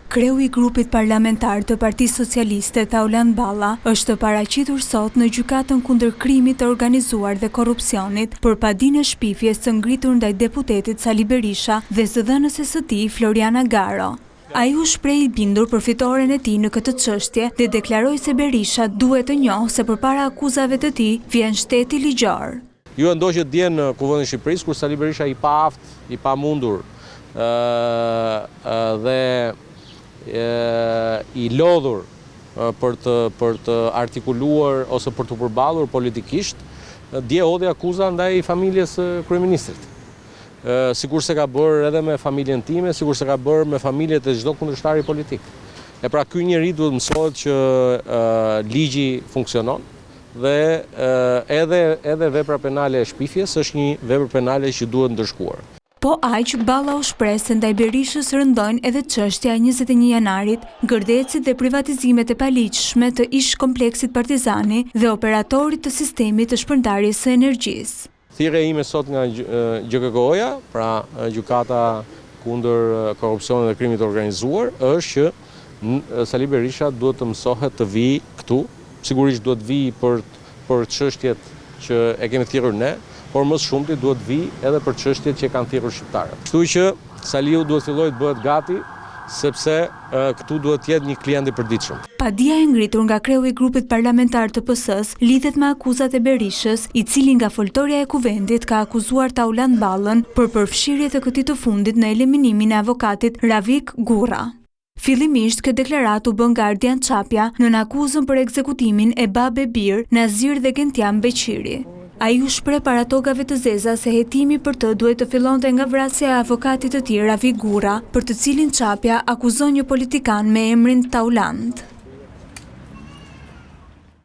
Kreu I grupit parlamentar të Partisë Socialiste Tauland Balla është paraqitur sot në gjykatën kundër krimit të organizuar dhe korrupsionit për padinë e shpifjes së ngritur ndaj deputetit Sali Berisha dhe së dhënëses së tij Floriana Garo. Ai u shpreh I bindur për fitoren e tij në këtë çështje dhe deklaroi se Berisha duhet të njohë se përpara akuzave të tij vjen shteti ligjor. Ju e ndoqët dje në Kuvendin e Shqipërisë kur Sali Berisha I paaft, I pamundur dhe I lodhur për të artikuluar ose për të përballur politikisht, dje hodhi akuza ndaj familjes së kryeministrit. Sikur se ka bërë edhe me familjen time, sikur se ka bërë me familjet e çdo kundërshtari politik. E pra ky njeri duhet mësohet që ligji funksionon dhe edhe vepra penale e shpifjes është një vepër penale që duhet ndërshkuar. Po aq Balla u shpreh se ndaj Berishës rëndojnë edhe çështja e 21 janarit, gërdecit dhe privatizimet e paligjshme të ish kompleksit Partizani dhe operatorit të sistemit të shpërndarjes së energjisë. Thirrja ime sot nga GKK-ja, pra gjykata kundër korrupsionit dhe krimit të organizuar, është që Sali Berisha duhet të mësohet të vijë këtu, sigurisht duhet të vijë për çështjet që e kemi thirrur ne, por më së shumti duhet vi edhe për çështjet që kanë thirrur shqiptarët. Kështu që Saliu duhet fillojë të bëhet gati, sepse këtu duhet të jetë një klient I përditshëm. Padia e ngritur nga kreu I grupit parlamentar të PS-s lidhet me akuzat e Berishës, I cili nga foltorja e kuvendit ka akuzuar Tauland Ballën për përfshirje të këtij të fundit në eliminimin e avokatit Ravik Gurra. Fillimisht këtë deklarat u bën nga Ardian Çapja në akuzën për ekzekutimin e Babe Bir, Nazir dhe Gentian Beqiri. Ai u shpreh para tokave të zeza se hetimi për të duhet të fillonte nga vrasja e avokatit të tij Ravik Gurra, për të cilin Çapja akuzon një politikan me emrin Tauland.